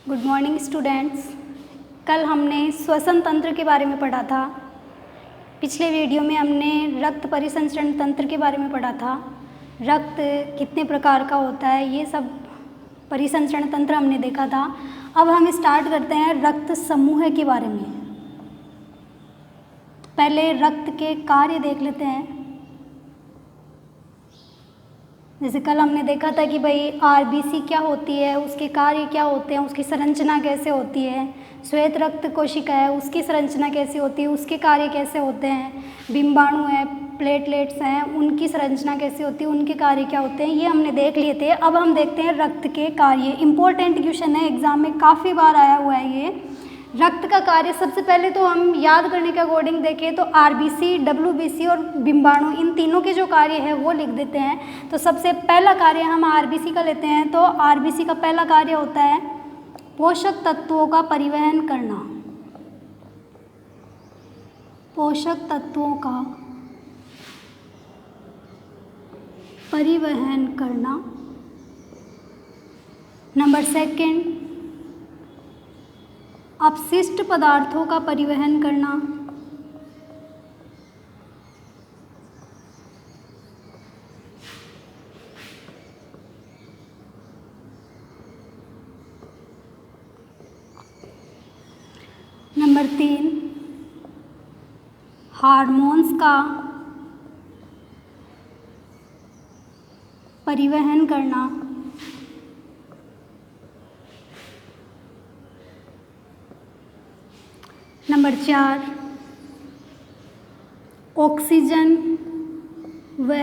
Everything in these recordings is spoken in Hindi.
Good morning students. कल हमने श्वसन तंत्र के बारे में पढ़ा था। पिछले वीडियो में हमने रक्त परिसंचरण तंत्र के बारे में पढ़ा था। रक्त कितने प्रकार का होता है, ये सब परिसंचरण तंत्र हमने देखा था। अब हम स्टार्ट करते हैं रक्त समूह के बारे में। पहले रक्त के कार्य देख लेते हैं। जैसे कल हमने देखा था कि भाई आरबीसी क्या होती है, उसके कार्य क्या होते हैं, उसकी संरचना कैसे होती है। श्वेत रक्त कोशिका है, उसकी संरचना कैसी होती है, उसके कार्य कैसे होते हैं। बिंबाणु है, प्लेटलेट्स हैं, उनकी संरचना कैसी होती है, उनके कार्य क्या होते हैं, ये हमने देख लिए थे। अब हम देखते हैं रक्त के कार्य। इंपॉर्टेंट क्वेश्चन है, एग्जाम में काफ़ी बार आया हुआ है ये। रक्त का कार्य सबसे पहले तो हम याद करने के अकॉर्डिंग देखें तो आरबीसी, डब्ल्यूबीसी और बिंबाणु, इन तीनों के जो कार्य है वो लिख देते हैं। तो सबसे पहला कार्य हम आरबीसी का लेते हैं। तो आरबीसी का पहला कार्य होता है पोषक तत्वों का परिवहन करना। पोषक तत्वों का परिवहन करना। नंबर सेकंड, अपशिष्ट पदार्थों का परिवहन करना। नंबर 3, हार्मोन्स का परिवहन करना। नंबर 4, ऑक्सीजन व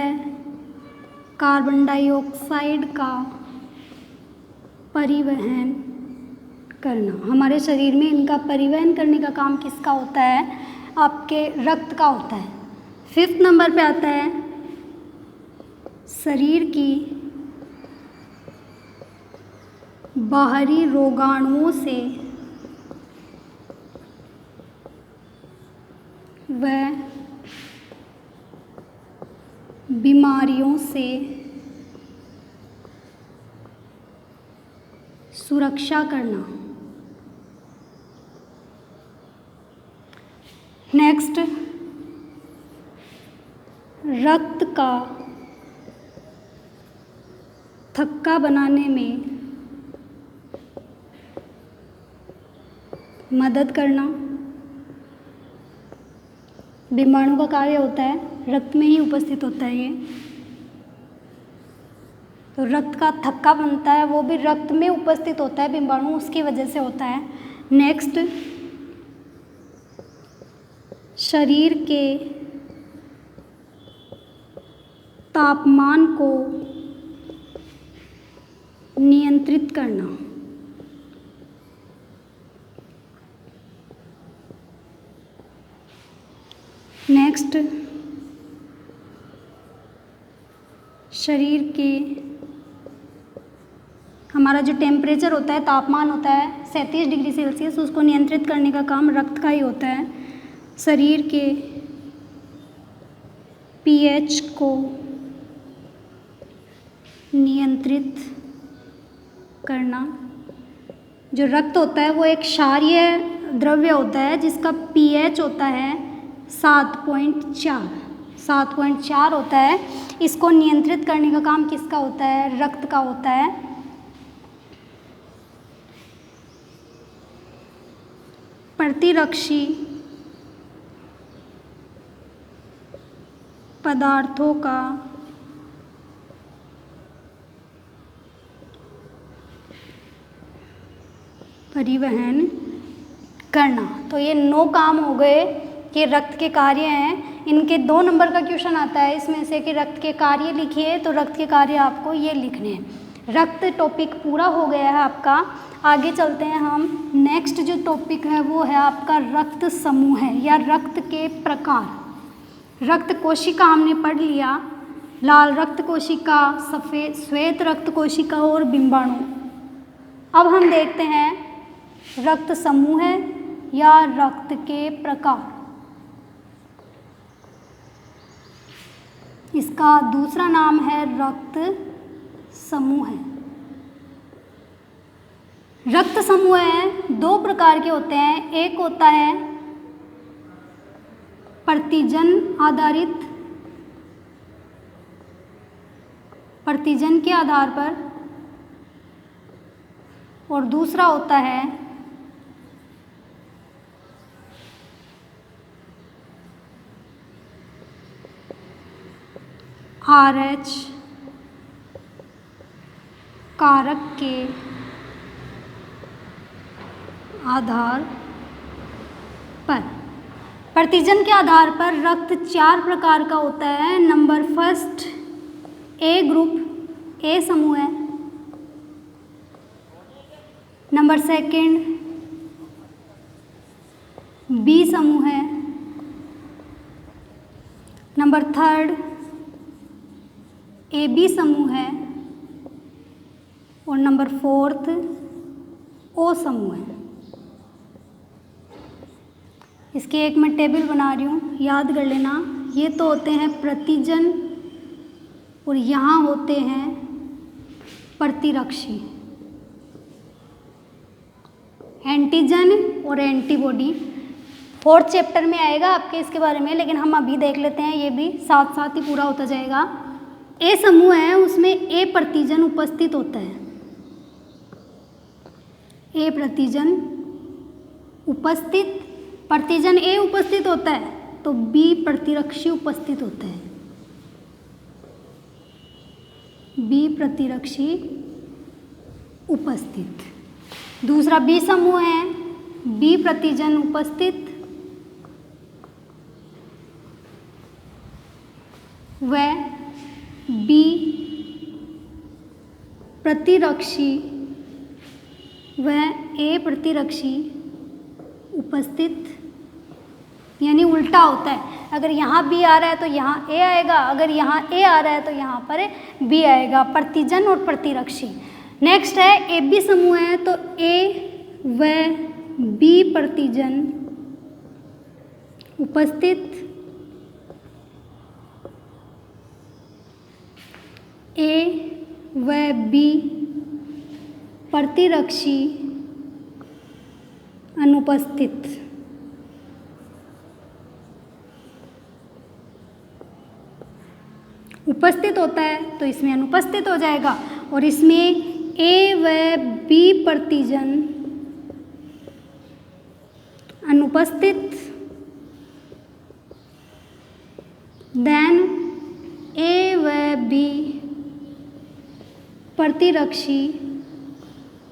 कार्बन डाइऑक्साइड का परिवहन करना। हमारे शरीर में इनका परिवहन करने का काम किसका होता है? आपके रक्त का होता है। 5th नंबर पे आता है शरीर की बाहरी रोगाणुओं से व बीमारियों से सुरक्षा करना। नेक्स्ट, रक्त का थक्का बनाने में मदद करना। बिंबाणु का कार्य होता है, रक्त में ही उपस्थित होता है ये। तो रक्त का थक्का बनता है, वो भी रक्त में उपस्थित होता है बिंबाणु, उसकी वजह से होता है। नेक्स्ट, शरीर के तापमान को नियंत्रित करना। नेक्स्ट, शरीर के हमारा जो टेम्परेचर होता है, तापमान होता है 37 डिग्री सेल्सियस, उसको नियंत्रित करने का काम रक्त का ही होता है। शरीर के पीएच को नियंत्रित करना। जो रक्त होता है वो एक क्षारीय द्रव्य होता है जिसका पीएच होता है 7.4 होता है। इसको नियंत्रित करने का काम किसका होता है? रक्त का होता है। प्रतिरक्षी पदार्थों का परिवहन करना। तो ये 9 काम हो गए कि रक्त के कार्य हैं। इनके 2 नंबर का क्वेश्चन आता है इसमें से कि रक्त के कार्य लिखिए, तो रक्त के कार्य आपको ये लिखने हैं। रक्त टॉपिक पूरा हो गया है आपका। आगे चलते हैं हम। नेक्स्ट जो टॉपिक है वो है आपका रक्त समूह है या रक्त के प्रकार। रक्त कोशिका हमने पढ़ लिया, लाल रक्त कोशिका, सफ़ेद श्वेत रक्त कोशिका और बिंबाणु। अब हम देखते हैं रक्त समूह है या रक्त के प्रकार। इसका दूसरा नाम है रक्त समूह है। रक्त समूह है, दो प्रकार के होते हैं। एक होता है प्रतिजन आधारित, प्रतिजन के आधार पर, और दूसरा होता है RH कारक के आधार पर। प्रतिजन के आधार पर रक्त 4 प्रकार का होता है। नंबर फर्स्ट ए ग्रुप, ए समूह है। नंबर सेकंड बी समूह है। नंबर थर्ड ए बी समूह है। और नंबर फोर्थ ओ समूह है। इसकी एक मैं टेबल बना रही हूँ, याद कर लेना। ये तो होते हैं प्रतिजन और यहाँ होते हैं प्रतिरक्षी, एंटीजन और एंटीबॉडी। 4th चैप्टर में आएगा आपके इसके बारे में, लेकिन हम अभी देख लेते हैं, ये भी साथ साथ ही पूरा होता जाएगा। ए समूह है, उसमें ए प्रतिजन उपस्थित होता है। ए प्रतिजन उपस्थित, प्रतिजन ए उपस्थित होता है तो बी प्रतिरक्षी उपस्थित होता है। बी प्रतिरक्षी उपस्थित। दूसरा बी समूह है, बी प्रतिजन उपस्थित व बी प्रतिरक्षी व ए प्रतिरक्षी उपस्थित, यानी उल्टा होता है। अगर यहाँ बी आ रहा है तो यहाँ ए आएगा, अगर यहाँ ए आ रहा है तो यहाँ पर बी आएगा, प्रतिजन और प्रतिरक्षी। नेक्स्ट है ए बी समूह है, तो ए व बी प्रतिजन उपस्थित, ए व बी प्रतिरक्षी अनुपस्थित। उपस्थित होता है तो इसमें अनुपस्थित हो जाएगा, और इसमें ए व बी प्रतिजन अनुपस्थित, देन ए व बी प्रतिरक्षी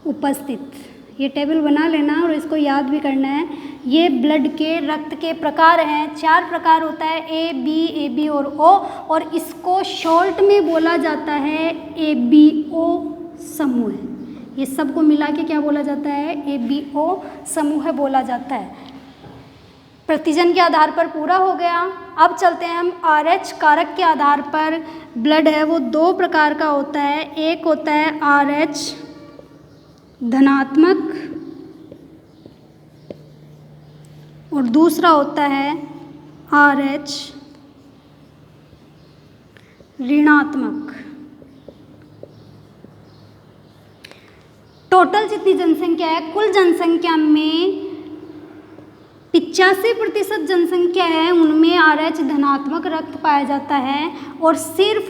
उपस्थित। ये टेबल बना लेना और इसको याद भी करना है। ये ब्लड के रक्त के प्रकार हैं, 4 प्रकार होता है, ए बी और ओ, और इसको शॉर्ट में बोला जाता है ABO समूह। ये सबको मिला के क्या बोला जाता है? ABO समूह बोला जाता है। प्रतिजन के आधार पर पूरा हो गया। अब चलते हैं हम RH कारक के आधार पर। ब्लड है वो 2 प्रकार का होता है। एक होता है RH धनात्मक और दूसरा होता है RH ऋणात्मक। टोटल जितनी जनसंख्या है, कुल जनसंख्या में 85% जनसंख्या है उनमें RH धनात्मक रक्त पाया जाता है, और सिर्फ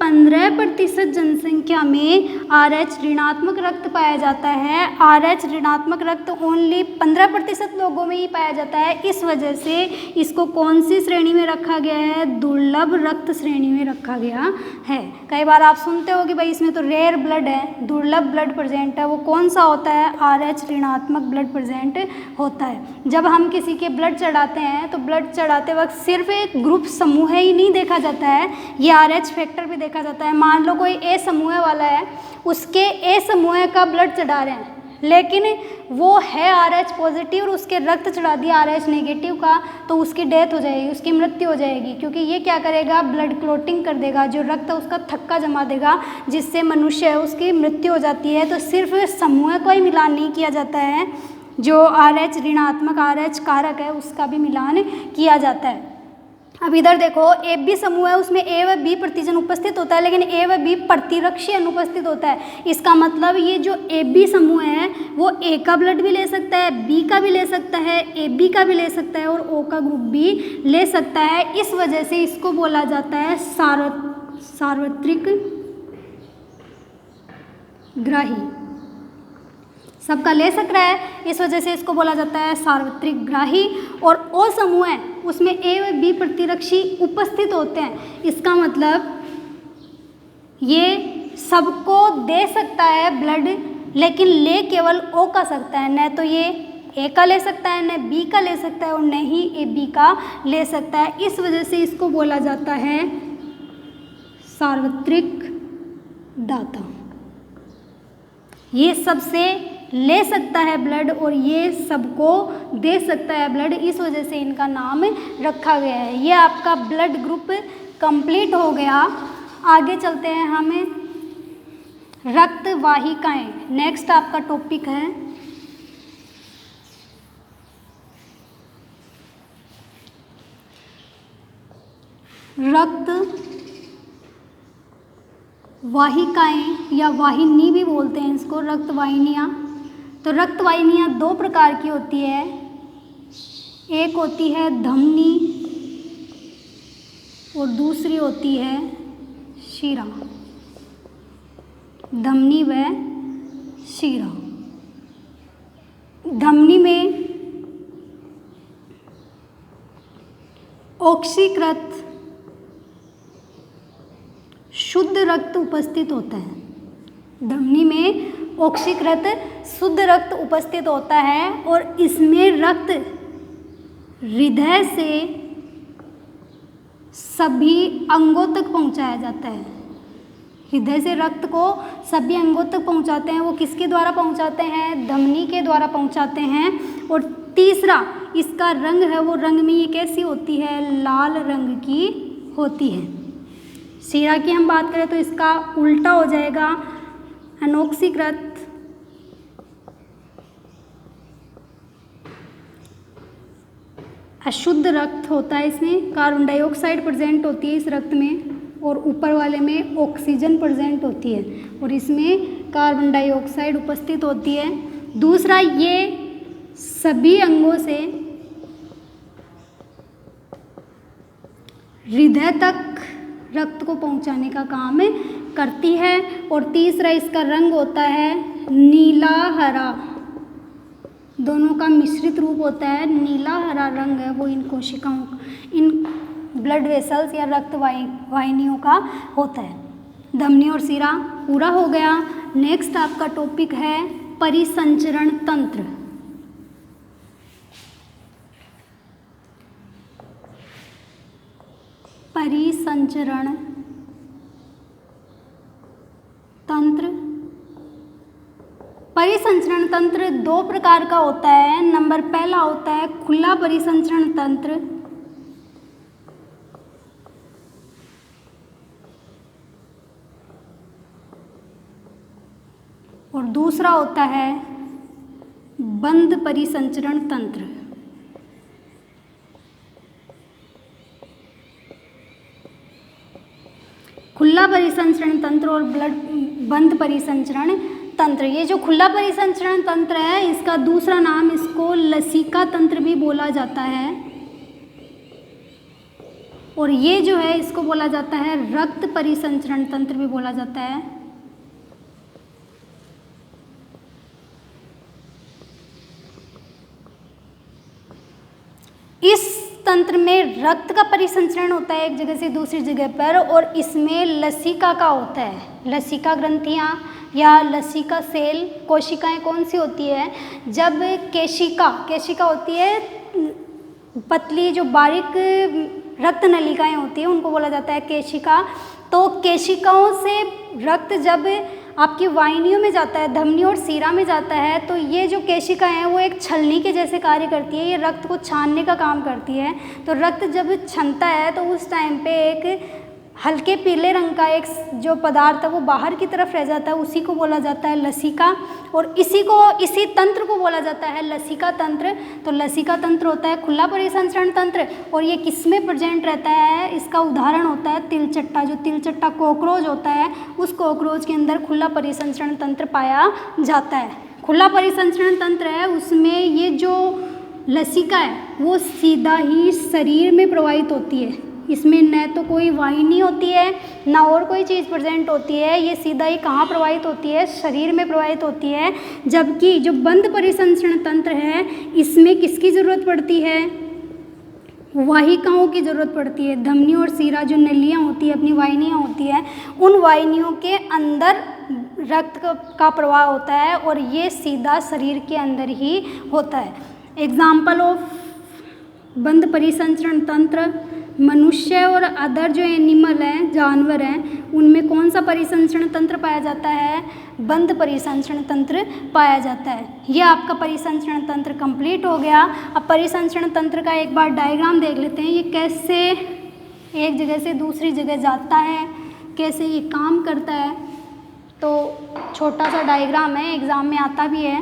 15% जनसंख्या में RH ऋणात्मक रक्त पाया जाता है। RH ऋणात्मक रक्त ओनली 15% लोगों में ही पाया जाता है। इस वजह से इसको कौन सी श्रेणी में रखा गया है? दुर्लभ रक्त श्रेणी में रखा गया है। कई बार आप सुनते हो कि भाई इसमें तो रेयर ब्लड है, दुर्लभ ब्लड प्रेजेंट है। वो कौन सा होता है? RH ऋणात्मक ब्लड प्रेजेंट होता है। जब हम किसी के ब्लड चढ़ाते हैं तो ब्लड चढ़ाते वक्त सिर्फ एक ग्रुप समूह ही नहीं देखा जाता है, ये RH फैक्टर भी देखा जाता है। मान लो कोई A समूह वाला है, उसके A समूह का ब्लड चढ़ा रहे हैं, लेकिन वो है RH पॉजिटिव और उसके रक्त चढ़ा दिया RH नेगेटिव का, तो उसकी डेथ हो जाएगी, उसकी मृत्यु हो जाएगी। क्योंकि ये क्या करेगा? ब्लड क्लोटिंग कर देगा, जो रक्त है उसका थक्का जमा देगा, जिससे मनुष्य है उसकी मृत्यु हो जाती है। तो सिर्फ समूह का ही मिलान नहीं किया जाता है, जो RH ऋणात्मक RH कारक है उसका भी मिलान किया जाता है। अब इधर देखो, ए बी समूह है, उसमें ए व बी प्रतिजन उपस्थित होता है, लेकिन ए व बी प्रतिरक्षी अनुपस्थित होता है। इसका मतलब ये जो ए बी समूह है वो ए का ब्लड भी ले सकता है, बी का भी ले सकता है, ए बी का भी ले सकता है और ओ का ग्रुप भी ले सकता है। इस वजह से इसको बोला जाता है सार्वत्रिक ग्राही, सबका ले सक रहा है, इस वजह से इसको बोला जाता है सार्वत्रिक ग्राही। और ओ समूह है, उसमें ए व बी प्रतिरक्षी उपस्थित होते हैं। इसका मतलब ये सबको दे सकता है ब्लड, लेकिन ले केवल ओ का सकता है, न तो ये ए का ले सकता है, न बी का ले सकता है और न ही ए बी का ले सकता है। इस वजह से इसको बोला जाता है सार्वत्रिक दाता। ये सबसे ले सकता है ब्लड और ये सबको दे सकता है ब्लड, इस वजह से इनका नाम रखा गया है। ये आपका ब्लड ग्रुप कंप्लीट हो गया। आगे चलते हैं हम रक्त वाहिकाएं। नेक्स्ट आपका टॉपिक है रक्त वाहिकाएं या वाहिनी भी बोलते हैं इसको, रक्त वाहिनियाँ। तो रक्त वाहिनियाँ दो प्रकार की होती है, एक होती है धमनी और दूसरी होती है शिरा। धमनी व शिरा। धमनी में ऑक्सीकृत शुद्ध रक्त उपस्थित होता है। धमनी में ऑक्सीकृत शुद्ध रक्त उपस्थित होता है और इसमें रक्त हृदय से सभी अंगों तक पहुंचाया जाता है। हृदय से रक्त को सभी अंगों तक पहुंचाते हैं। वो किसके द्वारा पहुंचाते हैं? धमनी के द्वारा पहुंचाते हैं। और तीसरा इसका रंग है, वो रंग में ये कैसी होती है? लाल रंग की होती है। शिरा की हम बात करें तो इसका उल्टा हो जाएगा, अनॉक्सीकृत अशुद्ध रक्त होता है। इसमें कार्बन डाइऑक्साइड प्रेजेंट होती है इस रक्त में और ऊपर वाले में ऑक्सीजन प्रेजेंट होती है और इसमें कार्बन डाइऑक्साइड उपस्थित होती है। दूसरा, ये सभी अंगों से हृदय तक रक्त को पहुंचाने का काम करती है। और तीसरा इसका रंग होता है नीला हरा, दोनों का मिश्रित रूप होता है। नीला हरा रंग है वो इन कोशिकाओं, इन ब्लड वेसल्स या रक्त वाहिनियों का होता है। धमनी और शिरा पूरा हो गया। नेक्स्ट आपका टॉपिक है परिसंचरण तंत्र। परिसंचरण तंत्र। परिसंचरण तंत्र दो प्रकार का होता है। नंबर पहला होता है खुला परिसंचरण तंत्र और दूसरा होता है बंद परिसंचरण तंत्र। खुला परिसंचरण तंत्र और बंद परिसंचरण तंत्र। ये जो खुला परिसंचरण तंत्र है इसका दूसरा नाम इसको लसिका तंत्र भी बोला जाता है और ये जो है इसको बोला जाता है रक्त परिसंचरण तंत्र भी बोला जाता है। इस तंत्र में रक्त का परिसंचरण होता है एक जगह से दूसरी जगह पर और इसमें लसिका का होता है। लसिका ग्रंथियाँ या लसिका सेल कोशिकाएं कौन सी होती है? जब केशिका होती है, पतली जो बारीक रक्त नलिकाएं होती हैं उनको बोला जाता है केशिका। तो केशिकाओं से रक्त जब आपकी वाहिनियों में जाता है, धमनी और शिरा में जाता है, तो ये जो केशिका हैं वो एक छलनी के जैसे कार्य करती है। ये रक्त को छानने का काम करती है। तो रक्त जब छनता है तो उस टाइम पे एक हल्के पीले रंग का एक जो पदार्थ है वो बाहर की तरफ रह जाता है, उसी को बोला जाता है लसिका। और इसी तंत्र को बोला जाता है लसिका तंत्र। तो लसिका तंत्र होता है खुला परिसंचरण तंत्र, और ये किस में प्रेजेंट रहता है, इसका उदाहरण होता है तिलचट्टा। जो तिलचट्टा कॉकरोच होता है, उस कॉकरोच के अंदर खुला परिसंचरण तंत्र पाया जाता है। खुला परिसंचरण तंत्र है, उसमें ये जो लसिका है वो सीधा ही शरीर में प्रवाहित होती है। इसमें न तो कोई वाहिनी होती है, ना और कोई चीज़ प्रेजेंट होती है, ये सीधा ही कहाँ प्रवाहित होती है, शरीर में प्रवाहित होती है। जबकि जो बंद परिसंचरण तंत्र है, इसमें किसकी ज़रूरत पड़ती है, वाहिकाओं की ज़रूरत पड़ती है। धमनी और सीरा जो नलियाँ होती है, अपनी वाहिनियाँ होती हैं, उन वाहिनियों के अंदर रक्त का प्रवाह होता है, और ये सीधा शरीर के अंदर ही होता है। एग्जाम्पल ऑफ बंद परिसंचरण तंत्र, मनुष्य और अदर जो एनिमल हैं, जानवर हैं, उनमें कौन सा परिसंचरण तंत्र पाया जाता है, बंद परिसंचरण तंत्र पाया जाता है। यह आपका परिसंचरण तंत्र कंप्लीट हो गया। अब परिसंचरण तंत्र का एक बार डायग्राम देख लेते हैं, ये कैसे एक जगह से दूसरी जगह जाता है, कैसे ये काम करता है। तो छोटा सा डायग्राम है, एग्ज़ाम में आता भी है।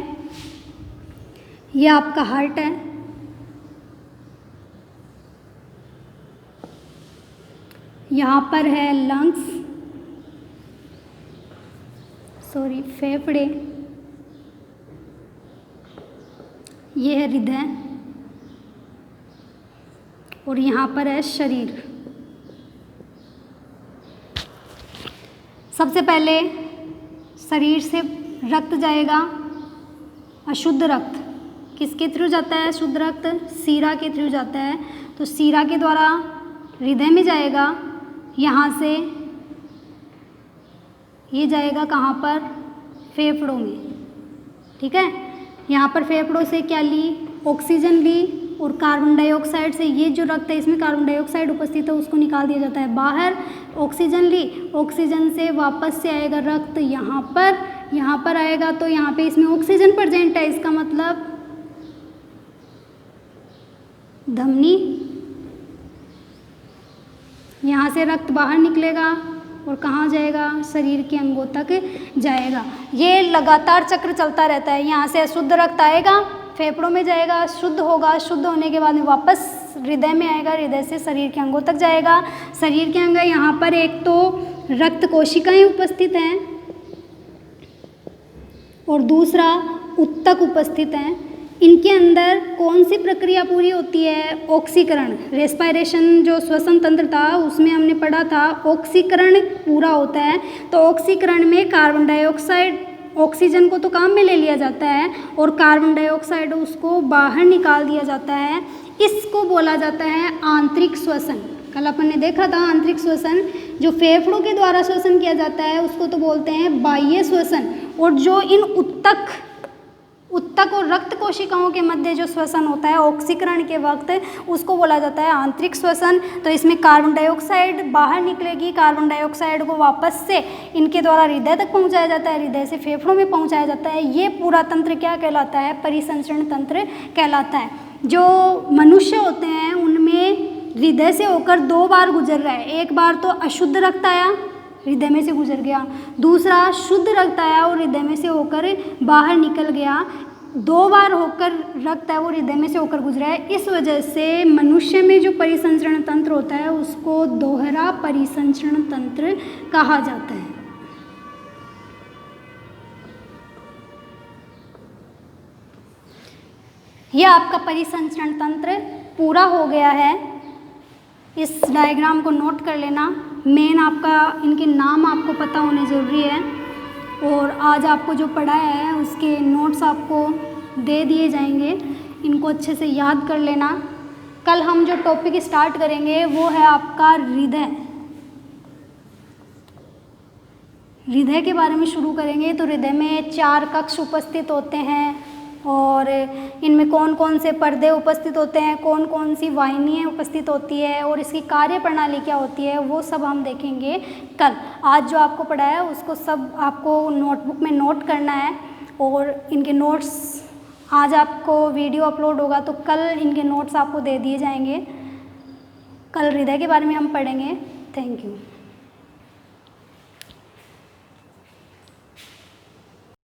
ये आपका हार्ट है, यहाँ पर है लंग्स, फेफड़े, ये है हृदय, और यहाँ पर है शरीर। सबसे पहले शरीर से रक्त जाएगा, अशुद्ध रक्त किसके थ्रू जाता है, शुद्ध रक्त सीरा के थ्रू जाता है। तो सीरा के द्वारा हृदय में जाएगा, यहाँ से ये जाएगा कहाँ पर, फेफड़ों में। ठीक है, यहाँ पर फेफड़ों से क्या ली, ऑक्सीजन ली, और कार्बन डाइऑक्साइड से, ये जो रक्त है इसमें कार्बन डाइऑक्साइड उपस्थित है, उसको निकाल दिया जाता है बाहर। ऑक्सीजन ली, ऑक्सीजन से वापस से आएगा रक्त यहाँ पर आएगा, तो यहाँ पे इसमें ऑक्सीजन प्रेजेंट है, इसका मतलब धमनी, यहाँ से रक्त बाहर निकलेगा और कहाँ जाएगा, शरीर के अंगों तक जाएगा। ये लगातार चक्र चलता रहता है। यहाँ से अशुद्ध रक्त आएगा, फेफड़ों में जाएगा, शुद्ध होगा, शुद्ध होने के बाद में वापस हृदय में आएगा, हृदय से शरीर के अंगों तक जाएगा। शरीर के अंग यहाँ पर एक तो रक्त कोशिकाएं उपस्थित हैं, और दूसरा उत्तक उपस्थित हैं। इनके अंदर कौन सी प्रक्रिया पूरी होती है, ऑक्सीकरण, रेस्पिरेशन, जो श्वसन तंत्र था उसमें हमने पढ़ा था ऑक्सीकरण पूरा होता है। तो ऑक्सीकरण में कार्बन डाइऑक्साइड, ऑक्सीजन को तो काम में ले लिया जाता है, और कार्बन डाइऑक्साइड उसको बाहर निकाल दिया जाता है। इसको बोला जाता है आंतरिक श्वसन। कल अपन ने देखा था आंतरिक श्वसन, जो फेफड़ों के द्वारा श्वसन किया जाता है उसको तो बोलते हैं बाह्य श्वसन, और जो इन उत्तक और रक्त कोशिकाओं के मध्य जो श्वसन होता है ऑक्सीकरण के वक्त, उसको बोला जाता है आंतरिक श्वसन। तो इसमें कार्बन डाइऑक्साइड बाहर निकलेगी, कार्बन डाइऑक्साइड को वापस से इनके द्वारा हृदय तक पहुंचाया जाता है, हृदय से फेफड़ों में पहुंचाया जाता है। ये पूरा तंत्र क्या कहलाता है, परिसंचरण तंत्र कहलाता है। जो मनुष्य होते हैं उनमें हृदय से होकर 2 बार गुजर रहा है। एक बार तो अशुद्ध रक्त आया, हृदय में से गुजर गया, दूसरा शुद्ध रक्त आया और हृदय में से होकर बाहर निकल गया। 2 बार होकर रक्त है वो हृदय में से होकर गुजरा है। इस वजह से मनुष्य में जो परिसंचरण तंत्र होता है उसको दोहरा परिसंचरण तंत्र कहा जाता है। यह आपका परिसंचरण तंत्र पूरा हो गया है। इस डायग्राम को नोट कर लेना। मेन आपका इनके नाम आपको पता होने ज़रूरी है, और आज आपको जो पढ़ाया है उसके नोट्स आपको दे दिए जाएंगे, इनको अच्छे से याद कर लेना। कल हम जो टॉपिक स्टार्ट करेंगे वो है आपका हृदय। हृदय के बारे में शुरू करेंगे। तो हृदय में 4 कक्ष उपस्थित होते हैं, और इनमें कौन कौन से पर्दे उपस्थित होते हैं, कौन कौन सी वाहिनियाँ उपस्थित होती है, और इसकी कार्य प्रणाली क्या होती है, वो सब हम देखेंगे कल। आज जो आपको पढ़ाया है उसको सब आपको नोटबुक में नोट करना है, और इनके नोट्स आज आपको वीडियो अपलोड होगा तो कल इनके नोट्स आपको दे दिए जाएंगे। कल हृदय के बारे में हम पढ़ेंगे। Thank you.